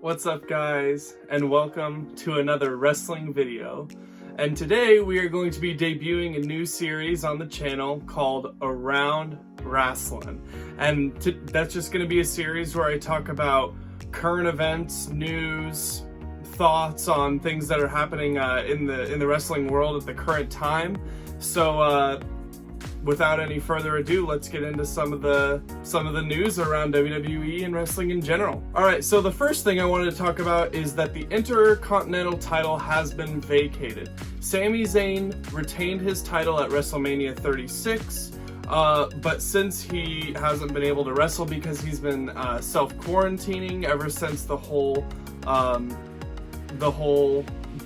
What's up, guys, and welcome to another wrestling video. And today we are going to be debuting a new series on the channel called Around Wrasslin. And that's just going to be a series where I talk about current events, news, thoughts on things that are happening in the wrestling world at the current time. So without any further ado, let's get into some of the news around WWE and wrestling in general. Alright, so the first thing I wanted to talk about is that the Intercontinental Title has been vacated. Sami Zayn retained his title at WrestleMania 36, but since he hasn't been able to wrestle because he's been self-quarantining ever since the whole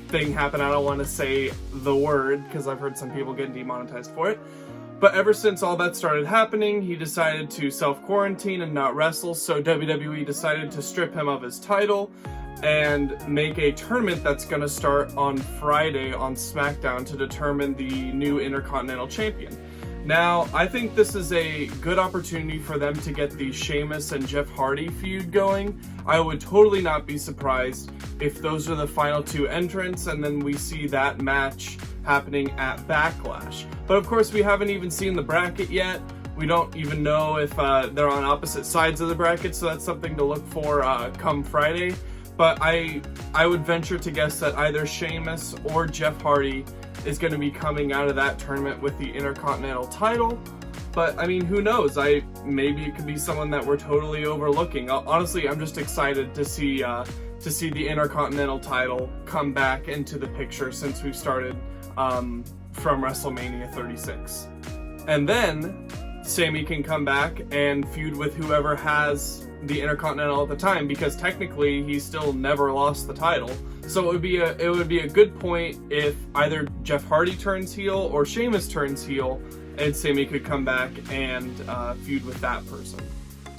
thing happened. I don't want to say the word because I've heard some people get demonetized for it. But ever since all that started happening, he decided to self-quarantine and not wrestle, so WWE decided to strip him of his title and make a tournament that's going to start on Friday on SmackDown to determine the new Intercontinental Champion. Now, I think this is a good opportunity for them to get the Sheamus and Jeff Hardy feud going. I would totally not be surprised if those are the final two entrants and then we see that match happening at Backlash. But of course, we haven't even seen the bracket yet. We don't even know if they're on opposite sides of the bracket, so that's something to look for come Friday. But I would venture to guess that either Sheamus or Jeff Hardy is going to be coming out of that tournament with the Intercontinental title. But I mean, who knows? Maybe it could be someone that we're totally overlooking. Honestly, I'm just excited to see the Intercontinental title come back into the picture since we started from WrestleMania 36. And then Sami can come back and feud with whoever has the Intercontinental at the time, because technically he still never lost the title. So it would be a good point if either Jeff Hardy turns heel or Sheamus turns heel, and Sami could come back and feud with that person.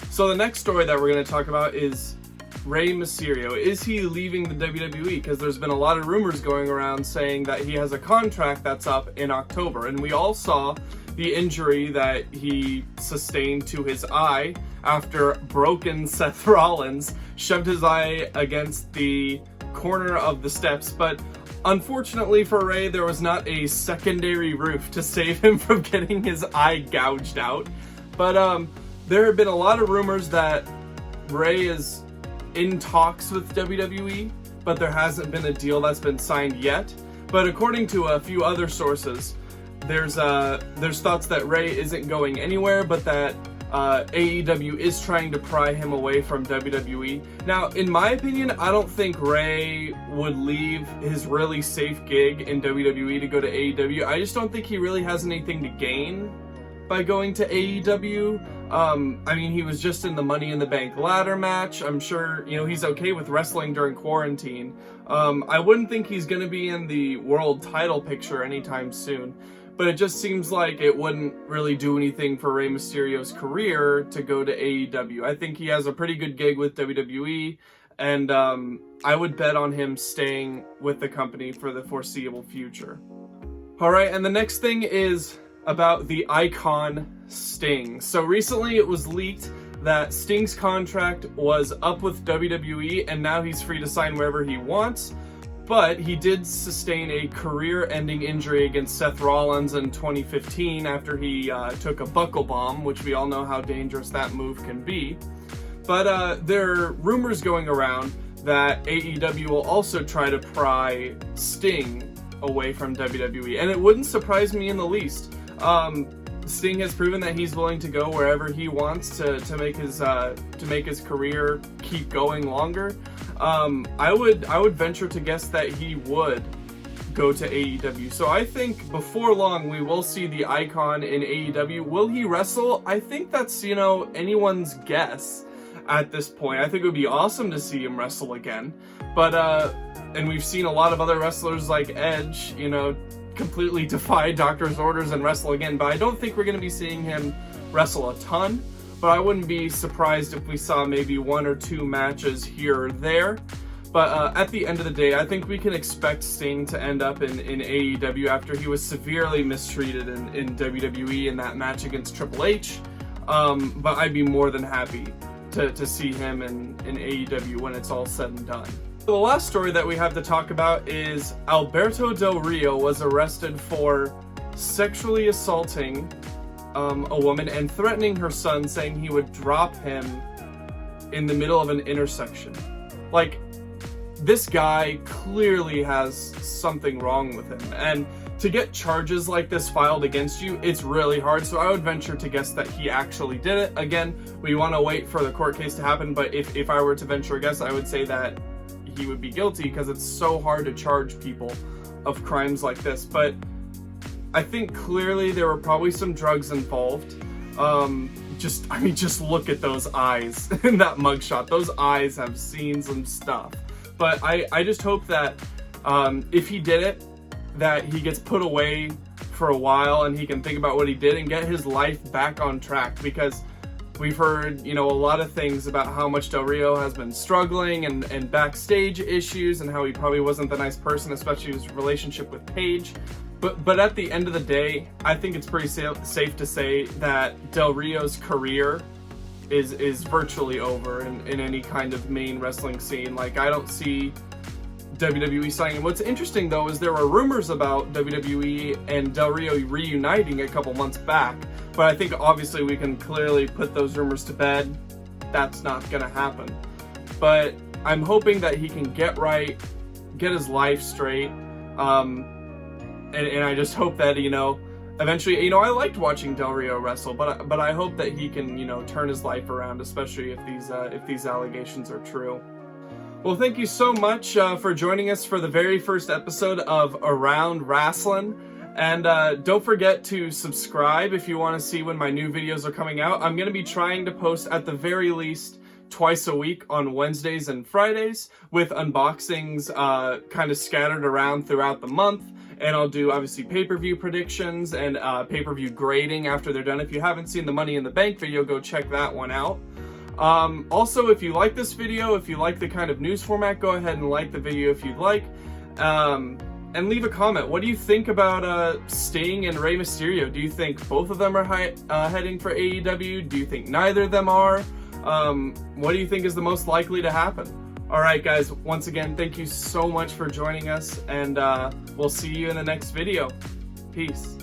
So the next story that we're going to talk about is Rey Mysterio. Is he leaving the WWE? Because there's been a lot of rumors going around saying that he has a contract that's up in October, and we all saw the injury that he sustained to his eye after broken Seth Rollins shoved his eye against the corner of the steps. But unfortunately for Rey, there was not a secondary roof to save him from getting his eye gouged out. But there have been a lot of rumors that Rey is in talks with WWE, but there hasn't been a deal that's been signed yet. But according to a few other sources, there's thoughts that Rey isn't going anywhere, but that AEW is trying to pry him away from WWE. Now, in my opinion, I don't think Rey would leave his really safe gig in WWE to go to AEW. I just don't think he really has anything to gain by going to AEW. I mean, he was just in the Money in the Bank ladder match. I'm sure, he's okay with wrestling during quarantine. I wouldn't think he's going to be in the world title picture anytime soon. But it just seems like it wouldn't really do anything for Rey Mysterio's career to go to AEW. I think he has a pretty good gig with WWE, and I would bet on him staying with the company for the foreseeable future. Alright, and the next thing is about the icon Sting. So recently it was leaked that Sting's contract was up with WWE, and now he's free to sign wherever he wants. But he did sustain a career-ending injury against Seth Rollins in 2015 after he took a buckle bomb, which we all know how dangerous that move can be. But there are rumors going around that AEW will also try to pry Sting away from WWE, and it wouldn't surprise me in the least. Sting has proven that he's willing to go wherever he wants to make his career keep going longer. I would venture to guess that he would go to AEW. So I think before long we will see the icon in AEW. Will he wrestle? I think that's, anyone's guess at this point. I think it would be awesome to see him wrestle again. But and we've seen a lot of other wrestlers like Edge, completely defy doctor's orders and wrestle again. But I don't think we're going to be seeing him wrestle a ton. But I wouldn't be surprised if we saw maybe one or two matches here or there. But at the end of the day, I think we can expect Sting to end up in AEW after he was severely mistreated in WWE in that match against Triple H. But I'd be more than happy to see him in AEW when it's all said and done. The last story that we have to talk about is Alberto Del Rio was arrested for sexually assaulting a woman and threatening her son, saying he would drop him in the middle of an intersection. Like, this guy clearly has something wrong with him, and to get charges like this filed against you, it's really hard, so I would venture to guess that he actually did it. Again, we want to wait for the court case to happen, but if I were to venture a guess, I would say that he would be guilty, because it's so hard to charge people of crimes like this. But I think clearly there were probably some drugs involved. Just look at those eyes in that mugshot. Those eyes have seen some stuff. But I just hope that if he did it, that he gets put away for a while and he can think about what he did and get his life back on track, because we've heard, a lot of things about how much Del Rio has been struggling and backstage issues, and how he probably wasn't the nice person, especially his relationship with Paige. But at the end of the day, I think it's pretty safe to say that Del Rio's career is virtually over in any kind of main wrestling scene. Like, I don't see WWE signing him. What's interesting, though, is there were rumors about WWE and Del Rio reuniting a couple months back, but I think obviously we can clearly put those rumors to bed. That's not gonna happen. But I'm hoping that he can get right, get his life straight, and I just hope that, eventually, I liked watching Del Rio wrestle, but I hope that he can, turn his life around, especially if these allegations are true. Well, thank you so much for joining us for the very first episode of Around Wrasslin'. And don't forget to subscribe if you want to see when my new videos are coming out. I'm going to be trying to post at the very least twice a week on Wednesdays and Fridays, with unboxings kind of scattered around throughout the month. And I'll do, obviously, pay-per-view predictions and pay-per-view grading after they're done. If you haven't seen the Money in the Bank video, go check that one out. Also, if you like this video, if you like the kind of news format, go ahead and like the video if you'd like. And leave a comment. What do you think about Sting and Rey Mysterio? Do you think both of them are heading for AEW? Do you think neither of them are? What do you think is the most likely to happen? Alright guys, once again, thank you so much for joining us, and we'll see you in the next video. Peace.